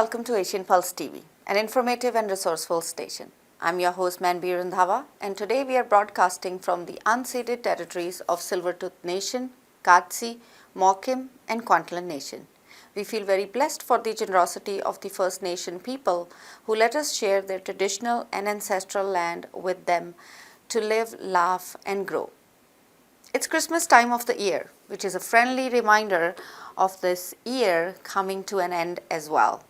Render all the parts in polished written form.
welcome to Asian Pulse TV, an informative and resourceful station. I'm your host Manbir Randhawa, and today we are broadcasting from the unceded territories of Silvertooth Nation, Katsi, Mokim and Kwantlen Nation. We feel very blessed for the generosity of the First Nation people who let us share their traditional and ancestral land with them to live, laugh and grow. It's Christmas time of the year, which is a friendly reminder of this year coming to an end as well.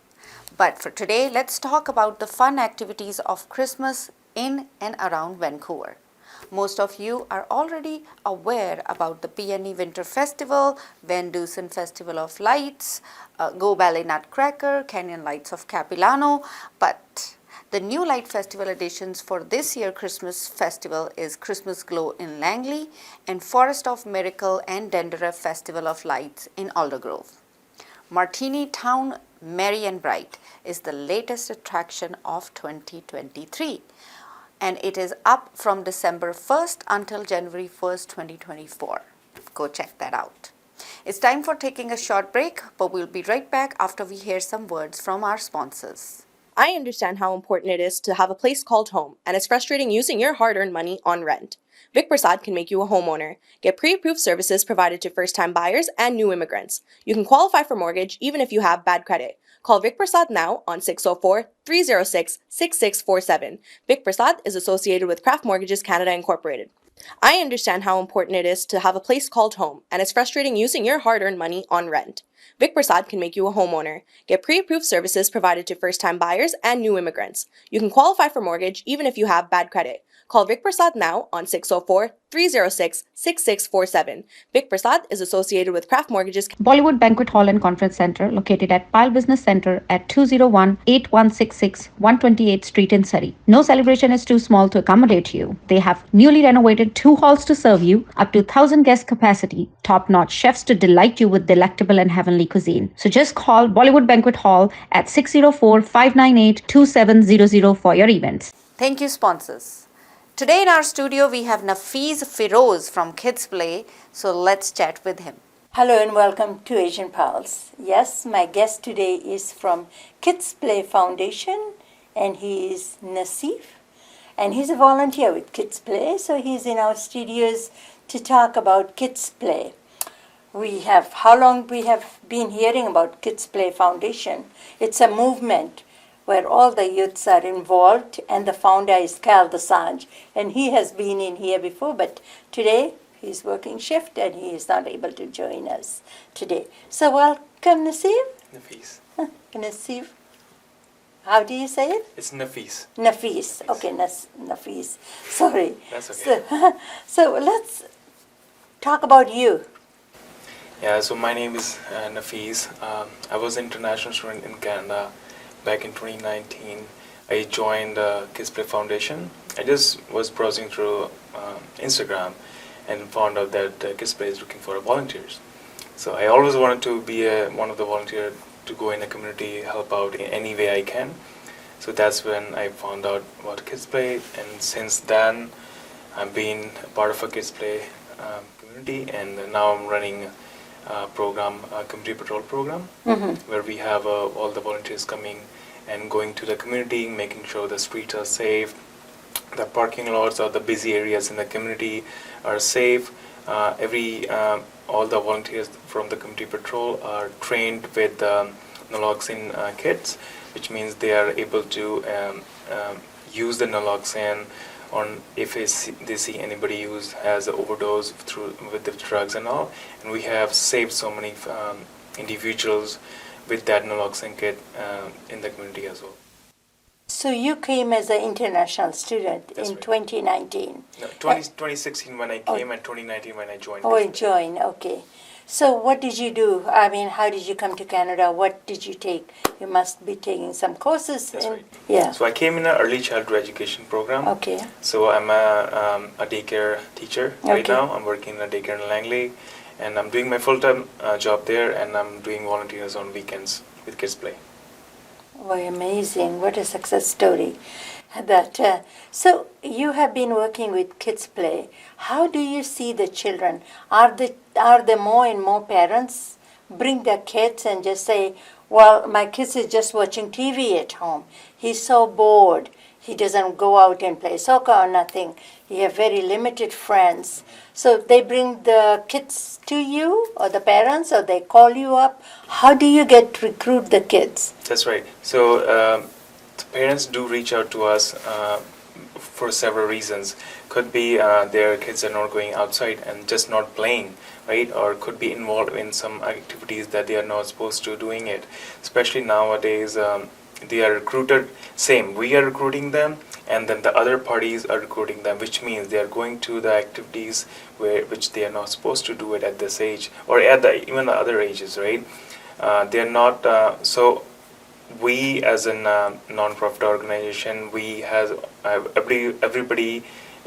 But for today, let's talk about the fun activities of Christmas in and around Vancouver. Most of you are already aware about the Peony Winter Festival, Van Dusen Festival of Lights, Go Ballet Nutcracker, Canyon Lights of Capilano, but the new light festival editions for this year Christmas festival is Christmas Glow in Langley and Forest of Miracle and Dendera Festival of Lights in Aldergrove. Martini Town Merry and Bright is the latest attraction of 2023 and it is up from December 1st until January 1st, 2024. Go check that out. It's time for taking a short break, but we'll be right back after we hear some words from our sponsors. I understand how important it is to have a place called home, and it's frustrating using your hard-earned money on rent. Vic Prasad can make you a homeowner. Get pre-approved services provided to first-time buyers and new immigrants. You can qualify for mortgage even if you have bad credit. Call Vic Prasad now on 604-306-6647. Vic Prasad is associated with Craft Mortgages Canada Incorporated. I understand how important it is to have a place called home, and it's frustrating using your hard-earned money on rent. Vic Prasad can make you a homeowner. Get pre-approved services provided to first-time buyers and new immigrants. You can qualify for mortgage even if you have bad credit. Call Vic Prasad now on 604-306-6647. Vic Prasad is associated with Craft Mortgages. Bollywood Banquet Hall and Conference Center located at Pile Business Center at 201-8166 128th Street in Surrey. No celebration is too small to accommodate you. They have newly renovated 2 halls to serve you, up to 1,000 guest capacity, top-notch chefs to delight you with delectable and heavenly cuisine. So just call Bollywood Banquet Hall at 604-598-2700 for your events. Thank you, sponsors. Today in our studio we have Nafiz Firoz from Kids Play, so let's chat with him. Hello and welcome to Asian Pulse. Yes, my guest today is from Kids Play Foundation and he is Nasif and he's a volunteer with Kids Play, so he's in our studios to talk about Kids Play. How long we have been hearing about Kids Play Foundation. It's a movement where all the youths are involved, and the founder is Cal Desange, and he has been in here before, but today he's working shift and he is not able to join us today. So welcome, Nasif. Nafis. Nasif. How do you say it? It's Nafis. Nafis. Okay, Nafis. Sorry. That's okay. So let's talk about you. Yeah, so my name is Nafis. I was an international student in Canada. Back in 2019, I joined Kids Play Foundation. I just was browsing through Instagram and found out that Kids Play is looking for volunteers. So I always wanted to be one of the volunteers to go in a community, help out in any way I can. So that's when I found out about Kids Play, and since then I've been a part of a Kids Play community, and now I'm running program, community patrol program, where we have all the volunteers coming and going to the community, making sure the streets are safe, the parking lots or the busy areas in the community are safe. All the volunteers from the community patrol are trained with naloxone kits, which means they are able to use the naloxone on if they see anybody who has an overdose with the drugs and all, and we have saved so many individuals with that naloxone kit in the community as well. So you came as an international student. That's in right. 2019? No, 2016 when I came, and 2019 when I joined. Oh, joined, okay. So what did you do? I mean, how did you come to Canada? What did you take? You must be taking some courses. That's right. Yeah. So I came in an early childhood education program. Okay. So I'm a daycare teacher right now. I'm working in a daycare in Langley, and I'm doing my full-time job there, and I'm doing volunteers on weekends with Kids Play. Oh, amazing. What a success story. So you have been working with Kids Play. How do you see the children? Are there more and more parents bring their kids and just say, Well, my kids is just watching TV at home. He's so bored. He doesn't go out and play soccer or nothing. He have very limited friends. So they bring the kids to you or the parents, or they call you up. How do you recruit the kids? That's right. So the parents do reach out to us for several reasons. Could be their kids are not going outside and just not playing, right? Or could be involved in some activities that they are not supposed to doing it. Especially nowadays, they are recruited. Same, we are recruiting them, and then the other parties are recruiting them, which means they are going to the activities which they are not supposed to do it at this age, or at even the other ages, right? They are not. So we, as a non-profit organization, we have everybody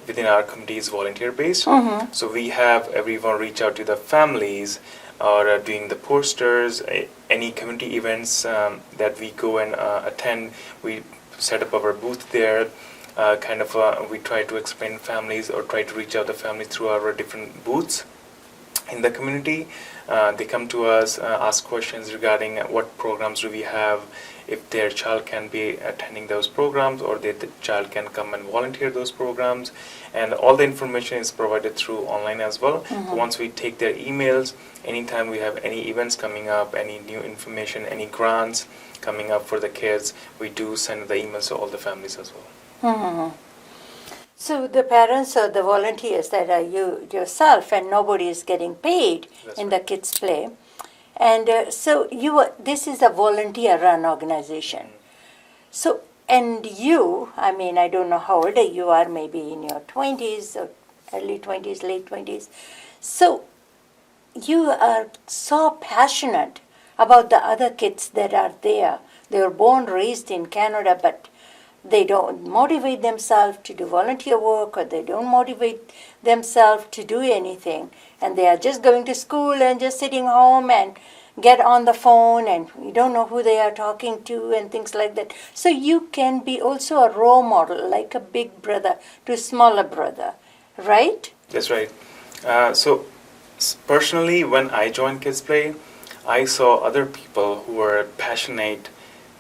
within our community is volunteer based. Mm-hmm. So we have everyone reach out to the families, or doing the posters, any community events that we go and attend. We set up our booth there. We try to explain families, or try to reach out the families through our different booths in the community. They come to us, ask questions regarding what programs do we have, if their child can be attending those programs, or the child can come and volunteer those programs. And all the information is provided through online as well. Mm-hmm. Once we take their emails, anytime we have any events coming up, any new information, any grants coming up for the kids, we do send the emails to all the families as well. Mm-hmm. So the parents or the volunteers that are you yourself, and nobody is getting paid. That's in right. the kids play, and so this is a volunteer-run organization. So, and you, I mean, I don't know how old you are, maybe in your 20s or early 20s, late 20s. So you are so passionate about the other kids that are there. They were born, raised in Canada, but they don't motivate themselves to do volunteer work, or they don't motivate themselves to do anything. And they are just going to school and just sitting home and get on the phone, and you don't know who they are talking to and things like that. So you can be also a role model, like a big brother to a smaller brother, right? That's right. Personally, when I joined Kids Play, I saw other people who were passionate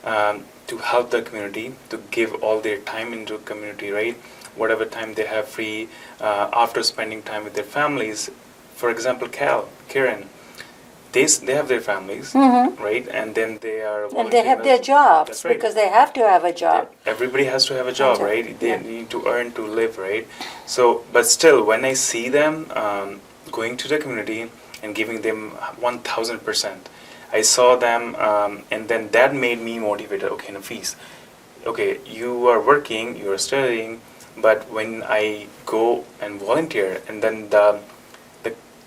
to help the community, to give all their time into community, right? Whatever time they have free after spending time with their families. For example, Karen, they have their families, Mm-hmm. right? And then they are And they have their jobs, That's right. because they have to have a job. Everybody has to have a job, That's right? right. They Yeah. need to earn to live, right? So, but still, when I see them going to the community and giving them 1,000%, I saw them, and then that made me motivated. Okay, Nafis, okay, you are working, you are studying, but when I go and volunteer, and then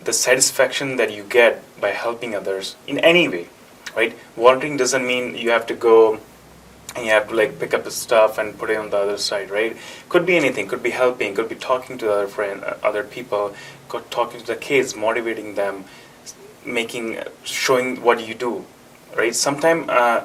the satisfaction that you get by helping others in any way, right? Volunteering doesn't mean you have to go and you have to like pick up the stuff and put it on the other side, right? Could be anything. Could be helping. Could be talking to other people, talking to the kids, motivating them, showing what you do, right? Sometimes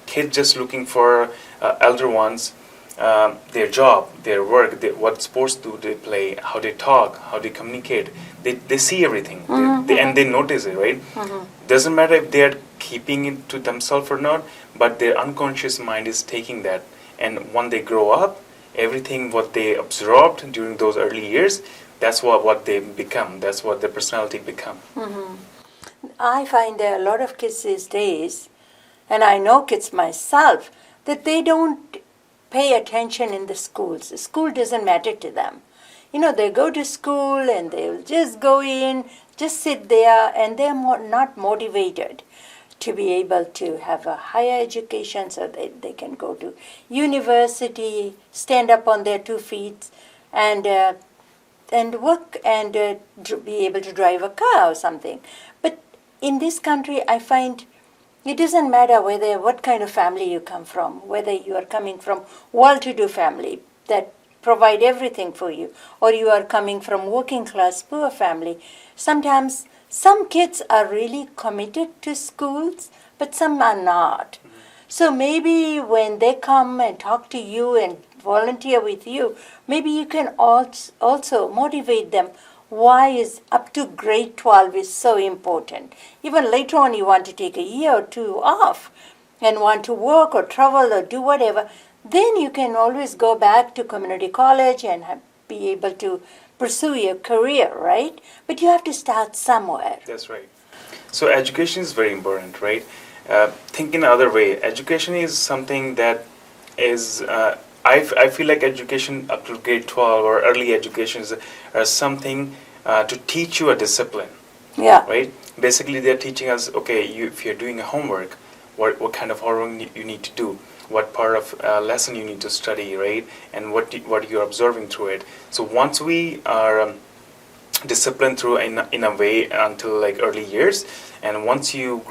kids just looking for elder ones, their job, their work, what sports do they play, how they talk, how they communicate. They see everything, Mm-hmm. and they notice it, right? Mm-hmm. Doesn't matter if they are keeping it to themselves or not, but their unconscious mind is taking that. And when they grow up, everything what they absorbed during those early years, that's what they become. That's what their personality become. Mm-hmm. I find there are a lot of kids these days, and I know kids myself, that they don't pay attention in the schools. The school doesn't matter to them. You know, they go to school and they'll just go in, just sit there, and they're not motivated to be able to have a higher education so that they can go to university, stand up on their 2 feet, and work and be able to drive a car or something. But in this country, I find it doesn't matter what kind of family you come from, whether you are coming from well-to-do family that provide everything for you, or you are coming from working class poor family. Sometimes some kids are really committed to schools, but some are not. So maybe when they come and talk to you and volunteer with you, maybe you can also motivate them. why is up to grade 12 is so important. Even later on, you want to take a year or two off and want to work or travel or do whatever, then you can always go back to community college and be able to pursue your career, right? But you have to start somewhere. That's right. So education is very important, right? Think in another way. Education is something that is, I feel like education up to grade 12 or early education is something to teach you a discipline, Yeah. right? Basically, they're teaching us, okay, if you're doing a homework, what kind of homework you need to do, what part of lesson you need to study, right? And what you're observing through it. So once we are disciplined through in a way until like early years, and once you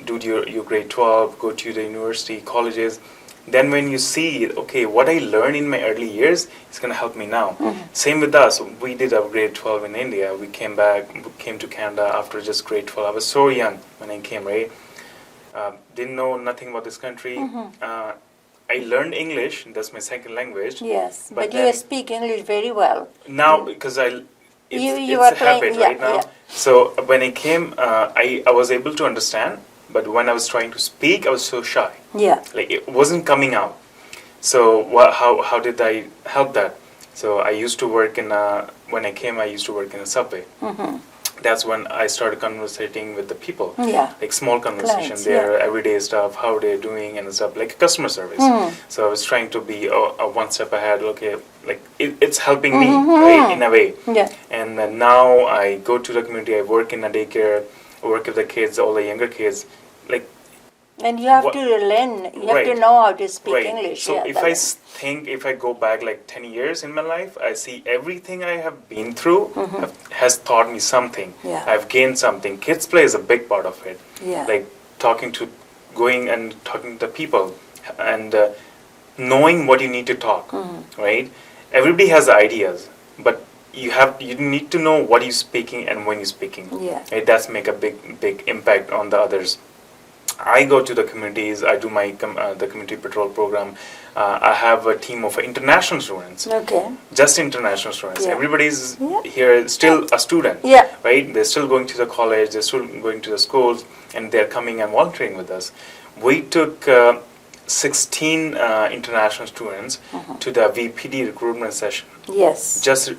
do your grade 12, go to the university, colleges, then when you see, okay, what I learned in my early years is going to help me now. Same with us. We did our grade 12 in India. We came to Canada after just grade 12. I was so young when I came, right? Didn't know nothing about this country. I learned English. That's my second language. Yes, but then you speak English very well. now, because You it's are a habit playing- right yeah, now. yeah. So when I came, I was able to understand, but when I was trying to speak, I was so shy. Yeah. Like it wasn't coming out. So how did I help that? So I used to work when I came, I used to work in a subway. That's when I started conversating with the people. Yeah. Like small conversation, Clients, their yeah. everyday stuff, how they're doing and stuff, like customer service. So I was trying to be a one step ahead. Okay, like it's helping me, right, in a way. Yeah. And now I go to the community. I work in a daycare. I work with the kids, all the younger kids. Like And you have What- to learn, you have to Right. know how to speak right. English. So yeah, if that I is- think if I go back like 10 years in my life, I see everything I have been through has taught me something. Yeah. I've gained something. Kids play is a big part of it. Yeah. Like going and talking to the people and knowing what you need to talk, right? Everybody has ideas, but you need to know what you're speaking and when you're speaking. Yeah. Right? That's make a big impact on the others. I go to the communities. I do my the community patrol program. I have a team of international students. Okay. Just international students. Yeah. Everybody's Yeah. here still a student. Yeah. Right? They're still going to the college. They're still going to the schools, and they're coming and volunteering with us. We took 16 international students to the VPD recruitment session. Yes. Just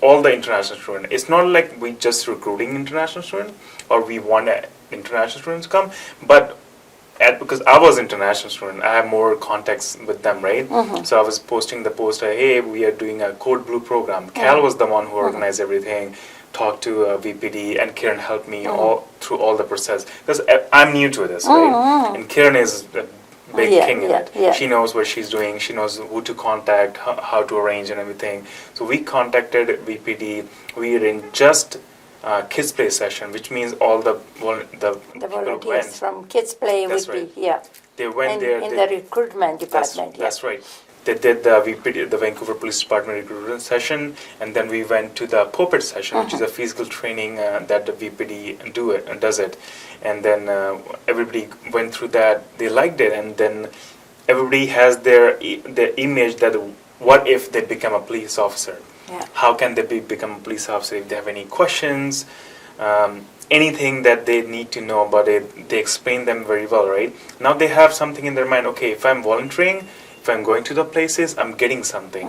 all the international students. It's not like we just recruiting international students or we want international students to come, but because I was international student, I have more contacts with them, right? So I was posting the poster, hey, we are doing a Code Blue program. Cal was the one who organized everything, talked to VPD, and Kiran helped me through all the process. Because I'm new to this, right? And Kiran is a big Yeah, king in yeah, it. yeah. She knows what she's doing. She knows who to contact, how to arrange and everything. So we contacted VPD. We arranged just kids play session, which means all the The people volunteers went. from Kids Play That's would right. be, yeah. They went And there. in they- the recruitment department, yeah. that's right. They did the VPD, the Vancouver Police Department recruitment session, and then we went to the puppet session, which is a physical training that the VPD does it, and then everybody went through that. They liked it, and then everybody has their image that what if they become a police officer? Yeah. How can they become a police officer? If they have any questions, anything that they need to know about it, they explain them very well, right? Now they have something in their mind. Okay, if I'm volunteering, if I'm going to the places, I'm getting something.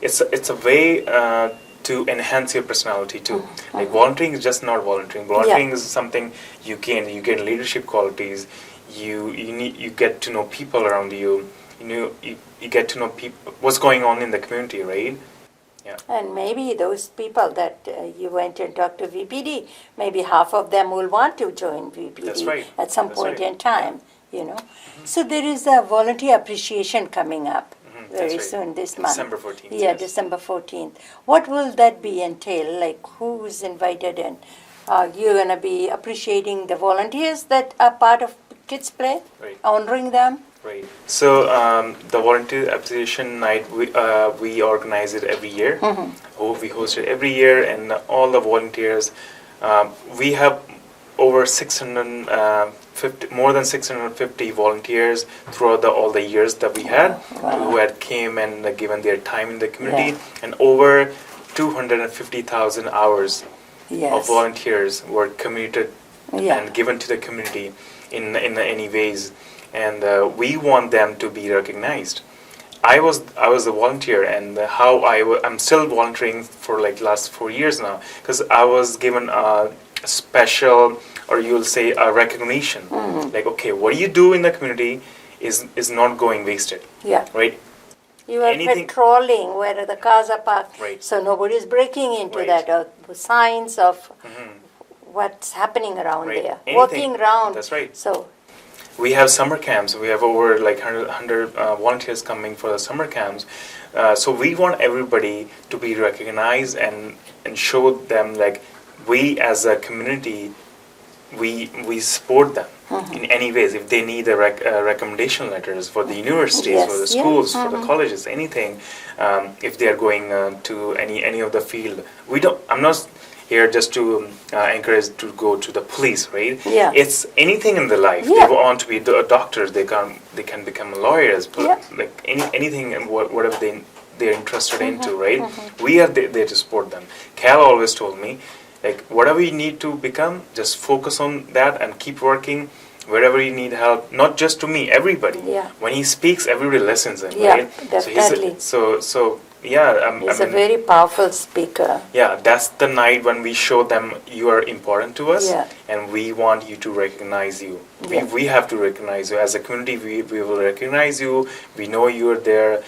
It's a way to enhance your personality too. Like volunteering is just not volunteering. Volunteering is something you gain. You gain leadership qualities. You get to know people around you. You get to know people, what's going on in the community, right? Yeah. And maybe those people that you went and talked to VPD, maybe half of them will want to join VPD That's right. at some That's point right. in time, you know. So there is a volunteer appreciation coming up very That's right. soon this month. December 14th, Yeah, yes. December 14th. What will that be entail? Like who's invited and you're going to be appreciating the volunteers that are part of Kids Play, Right. honoring them? Right. So the volunteer appreciation night, we organize it every year. We host it every year, and all the volunteers. We have over 650, more than 650 volunteers throughout all the years that we had, Wow. who had came and given their time in the community, Yeah. and over 250,000 hours Yes. of volunteers were committed Yeah. and given to the community in any ways, and we want them to be recognized. I was a volunteer, and I'm still volunteering for like last 4 years now, because I was given a special, or you'll say a recognition, like, okay, what you do in the community is not going wasted, Yeah. right? You are Anything- patrolling where the cars are parked, Right. so nobody is breaking into Right. that, or signs of what's happening around Right. there, Anything. walking around. That's right. So, We have summer camps. We have over like 100 volunteers coming for the summer camps. So we want everybody to be recognized and show them like we as a community, we support them in any ways. If they need recommendation letters for the universities, for the Yes, yeah. schools, for the colleges, anything, if they are going to any of the field, I'm not here just to encourage to go to the police, right? Yeah. It's anything in their life. Yeah. They want to be doctors. They can become lawyers. Yeah. Like anything and whatever they're interested into, right? We are there to support them. Cal always told me, like, whatever you need to become, just focus on that and keep working. Wherever you need help, not just to me, everybody. Yeah. When he speaks, everybody listens him, Yeah, right? definitely. So yeah, he's a very powerful speaker. yeah, that's the night when we show them you are important to us, Yeah. and we want you to recognize you. Yeah. We have to recognize you. As a community, we will recognize you. We know you are there.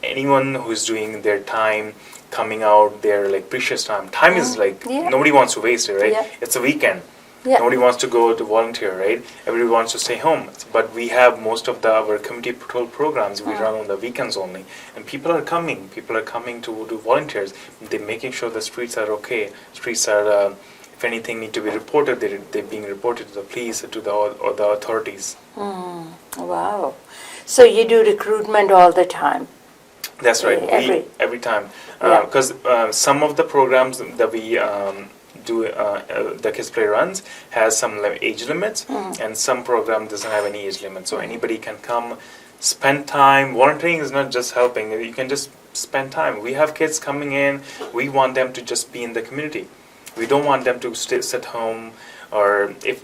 Anyone who's doing their time, coming out, their like precious time. Time is like, Yeah. nobody wants to waste it, right? Yeah. It's a weekend. Yeah. Nobody wants to go to volunteer, right? Everybody wants to stay home. But we have most of our community patrol programs we run on the weekends only. And people are coming. People are coming to do volunteers. They're making sure the streets are okay. Streets are, if anything need to be reported, they're being reported to the police, to the authorities. Wow. So you do recruitment all the time. That's right. Every time. Yeah. Because some of the programs that we do, the Kids Play runs, has some age limits, and some program doesn't have any age limit. So anybody can come, spend time. Volunteering is not just helping. You can just spend time. We have kids coming in. We want them to just be in the community. We don't want them to sit home, or if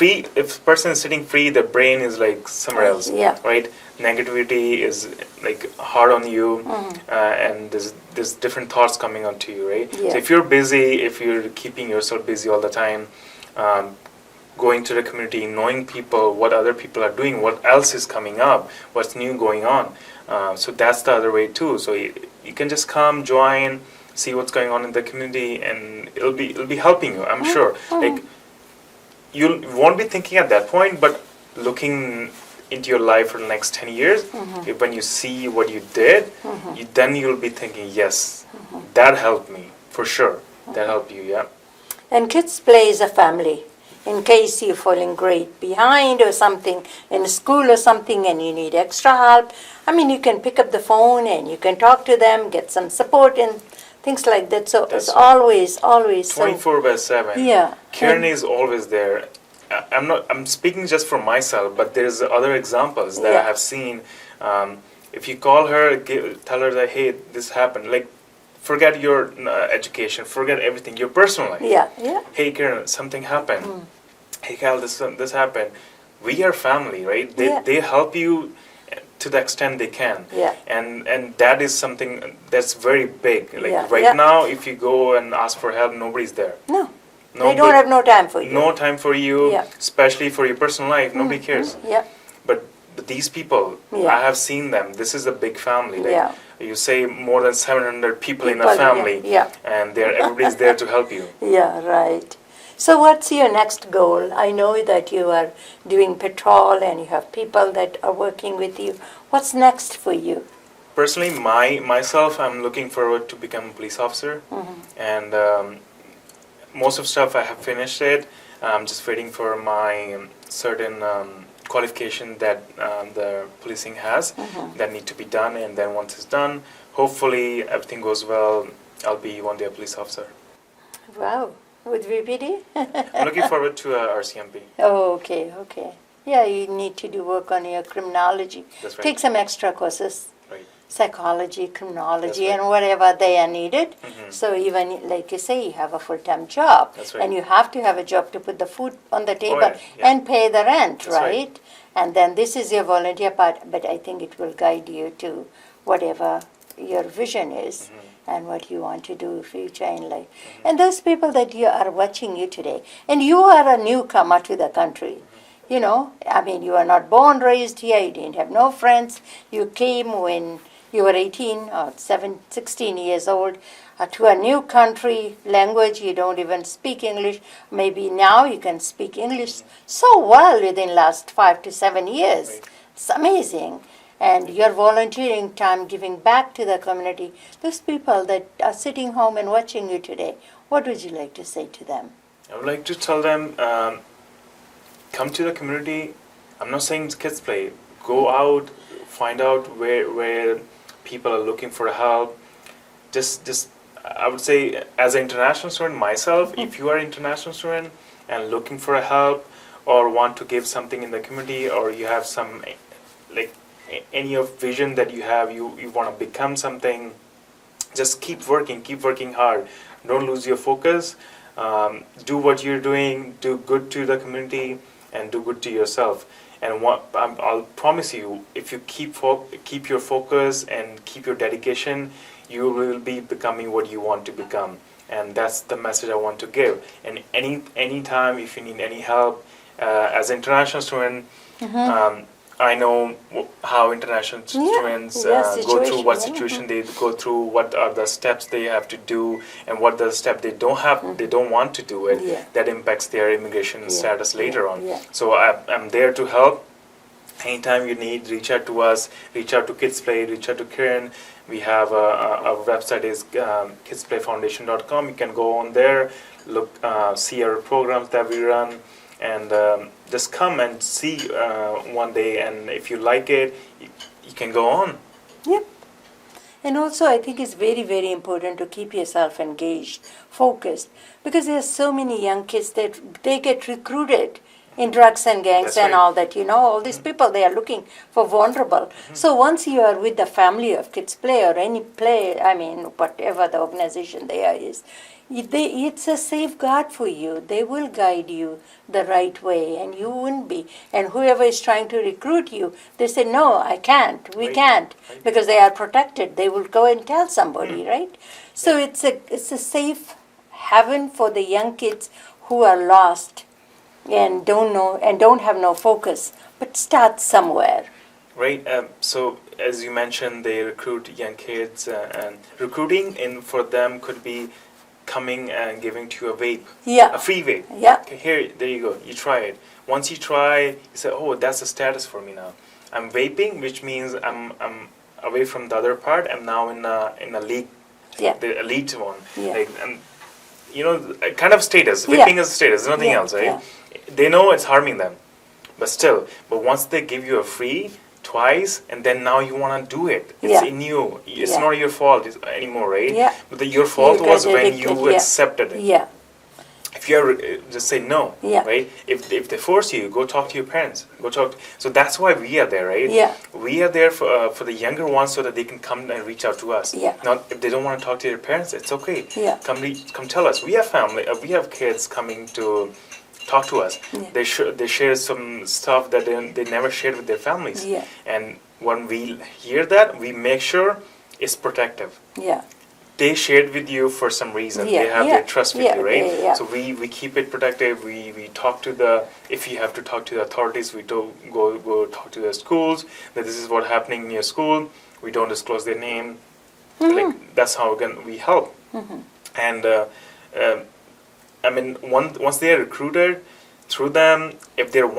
a person is sitting free, the brain is like somewhere else, Yeah. right? Negativity is like hard on you, and there's different thoughts coming onto you, right? Yeah. So if you're busy, if you're keeping yourself busy all the time, going to the community, knowing people, what other people are doing, what else is coming up, what's new going on, so that's the other way too. So you can just come, join, see what's going on in the community, and it'll be helping you, I'm sure. Like, you won't be thinking at that point, but looking into your life for the next 10 years, when you see what you did, then you'll be thinking, yes, that helped me, for sure. That helped you, yeah. And Kids Play is a family. In case you're falling great behind or something in school or something and you need extra help, I mean, you can pick up the phone and you can talk to them, get some support and things like that. So That's it's right. always so. 24/7. Yeah. Karen And- is always there. I'm speaking just for myself, but there's other examples that Yeah. I have seen. If you call her, tell her that, hey, this happened. Like, forget your education, forget everything, your personal life. Yeah, yeah. Hey, Karen, something happened. Hey, Cal, this happened. We are family, right? Yeah. They help you to the extent they can. Yeah. And that is something that's very big. Like Yeah, right yeah. now, if you go and ask for help, nobody's there. No, No, they don't but have no time for you. no time for you, Yeah. especially for your personal life. Nobody cares. Yeah, But these people, Yeah. I have seen them. This is a big family. Like, Yeah. You say more than 700 people in a People, yeah, family, yeah. and everybody's there to help you. yeah, right. So what's your next goal? I know that you are doing patrol and you have people that are working with you. What's next for you? Personally, myself, I'm looking forward to become a police officer, and most of stuff I have finished it. I'm just waiting for my certain qualification that the policing has that need to be done, and then once it's done, hopefully everything goes well, I'll be one day a police officer. Wow, with VPD? I'm looking forward to RCMP. Oh, okay. Yeah, you need to do work on your criminology. That's right. Take some extra courses. Right. psychology, criminology, That's right. and whatever they are needed. So even like you say, you have a full-time job, That's right. and you have to have a job to put the food on the table yeah. and pay the rent, That's right. right? And then this is your volunteer part, but I think it will guide you to whatever your vision is and what you want to do future in life. And those people that you are watching you today, and you are a newcomer to the country. You know, I mean, you are not born, raised here, you didn't have no friends. You came when you were 18 or 16 years old to a new country, language, you don't even speak English. Maybe now you can speak English so well within last 5 to 7 years. Right. It's amazing. And your volunteering time, giving back to the community, those people that are sitting home and watching you today, what would you like to say to them? I would like to tell them, come to the community. I'm not saying kids play. Go out, find out where people are looking for help. Just I would say, as an international student myself, if you are an international student and looking for help or want to give something in the community, or you have some like any of vision that you have, you want to become something, just keep working hard. Don't lose your focus. Do what you're doing. Do good to the community and do good to yourself. And I'll promise you, if you keep your focus and keep your dedication, you will be becoming what you want to become. And that's the message I want to give. And any time if you need any help, as an international student, I know how international students go through, what situation they go through, what are the steps they have to do, and what the step they don't want to do it. That impacts their immigration status later on. So I'm there to help. Anytime you need, reach out to us. Reach out to Kids Play. Reach out to Kiran. We have our website is kidsplayfoundation.com. You can go on there, look, see our programs that we run. And just come and see one day, and if you like it, you can go on. Yep. And also, I think it's very, very important to keep yourself engaged, focused, because there are so many young kids that they get recruited in drugs and gangs. That's and right. all that. You know, all these people, they are looking for vulnerable. So once you are with the family of Kids Play or any play, I mean, whatever the organization there is, it's a safeguard for you. They will guide you the right way, and you wouldn't be. And whoever is trying to recruit you, they say, no, I can't, we Right. can't, Right. because they are protected. They will go and tell somebody, right? So it's a safe haven for the young kids who are lost and don't know and don't have no focus, but start somewhere. Right. So as you mentioned, they recruit young kids, and recruiting for them could be coming and giving to you a vape, Yeah. a free vape. Yeah. Okay, here, there you go. You try it. Once you try, you say, "Oh, that's a status for me now. I'm vaping, which means I'm away from the other part. I'm now in a league, Yeah. the elite one. Yeah. Like, you know, a kind of status. Yeah. Vaping is a status, nothing Yeah, else, right? yeah. They know it's harming them, but still. But once they give you a free twice, and then now you want to do it. It's Yeah. in you. It's Yeah. not your fault anymore, right? Yeah. But your fault You was got when addicted, you yeah. accepted it. Yeah. If you ever just say no, Yeah. right? If they force you, go talk to your parents. Go talk. So that's why we are there, right? Yeah. We are there for the younger ones so that they can come and reach out to us. Yeah. Not if they don't want to talk to their parents, it's okay. Yeah. Come tell us. We have family. We have kids coming to talk to us. Yeah. They share some stuff that they never shared with their families. Yeah. And when we hear that, we make sure it's protective. Yeah. They shared with you for some reason. Yeah, They have yeah, their trust with yeah, you, right? yeah, yeah. So we keep it protective. We talk to if you have to talk to the authorities, we go talk to the schools that this is what happening in your school. We don't disclose their name. Like that's how we help. And I mean, once they are recruited through them, if they're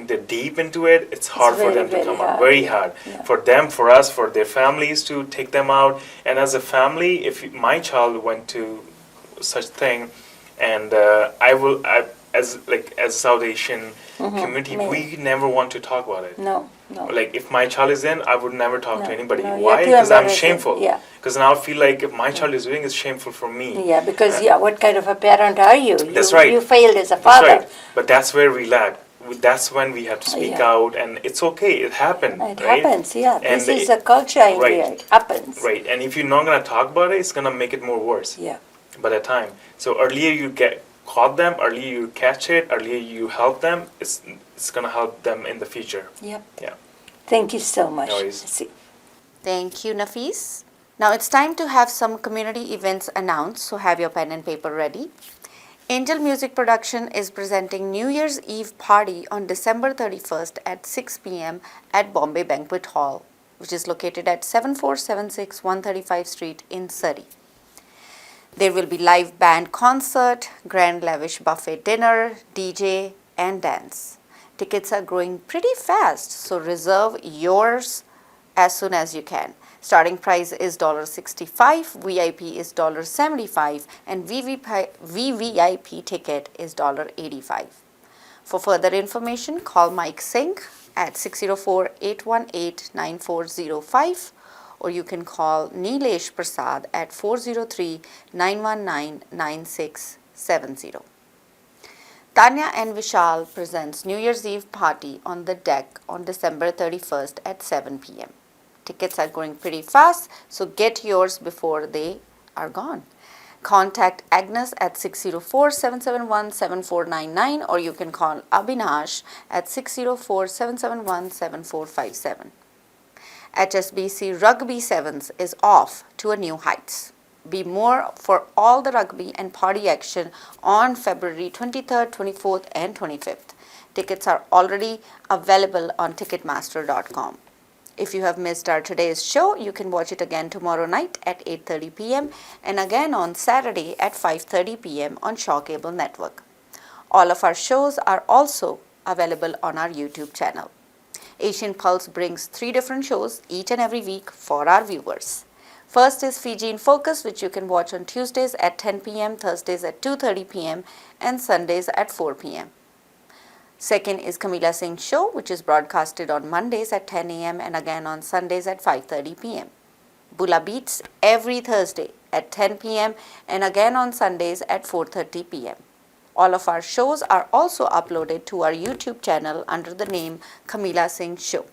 they're deep into it, it's hard for very, them to very come out. hard, Very yeah, hard. yeah. For them, for us, for their families to take them out. And as a family, if my child went to such thing, and as South Asian community, yeah. we never want to talk about it. No. No. Like if my child is in, I would never talk to No, anybody. no, you Why? have to Because I'm embarrass it, shameful. yeah. Because now I feel like if my child is doing, it's shameful for me. Yeah, because what kind of a parent are you? That's right. You failed as a That's father. right. But that's where we lack. that's when we have to speak Yeah. out, and it's okay. It happened. It right? happens, yeah. And This is a culture in right. here. It happens. Right, and if you're not gonna talk about it, it's gonna make it more worse. Yeah. By the time, so earlier you get caught them, earlier you catch it, earlier you help them, it's gonna help them in the future. Yep. Yeah. Thank you so much. No worries. See. Thank you, Nafis. Now it's time to have some community events announced, so have your pen and paper ready. Angel Music Production is presenting New Year's Eve party on December 31st at 6 p.m. at Bombay Banquet Hall, which is located at 7476 135 Street in Surrey. There will be live band concert, grand lavish buffet dinner, DJ and dance. Tickets are growing pretty fast, so reserve yours as soon as you can. Starting price is $65, VIP is $75, and VVIP ticket is $85. For further information, call Mike Singh at 604-818-9405, or you can call Nilesh Prasad at 403-919-9670. Tanya and Vishal presents New Year's Eve party on the deck on December 31st at 7 p.m. Tickets are going pretty fast, so get yours before they are gone. Contact Agnes at 604-771-7499, or you can call Abhinash at 604-771-7457. HSBC Rugby Sevens is off to a new heights. Be more for all the rugby and party action on February 23rd, 24th and 25th. Tickets are already available on Ticketmaster.com. If you have missed our today's show, you can watch it again tomorrow night at 8:30 p.m. and again on Saturday at 5:30 p.m. on Shaw Cable Network. All of our shows are also available on our YouTube channel. Asian Pulse brings 3 different shows each and every week for our viewers. First is Fiji in Focus, which you can watch on Tuesdays at 10 p.m., Thursdays at 2:30 p.m. and Sundays at 4 p.m. Second is Kamila Singh's show, which is broadcasted on Mondays at 10 a.m. and again on Sundays at 5:30 p.m. Bula Beats every Thursday at 10 p.m. and again on Sundays at 4:30 p.m. All of our shows are also uploaded to our YouTube channel under the name Kamila Singh Show.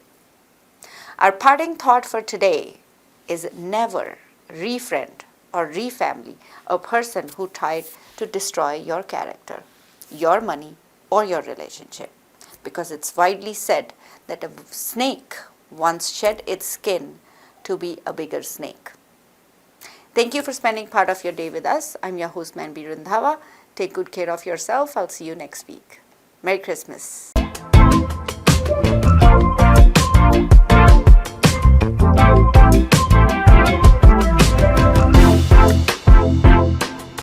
Our parting thought for today is never refriend or refamily a person who tried to destroy your character, your money, or your relationship, because it's widely said that a snake once shed its skin to be a bigger snake. Thank you for spending part of your day with us. I'm your host, Manbir Randhawa. Take good care of yourself. I'll see you next week. Merry Christmas.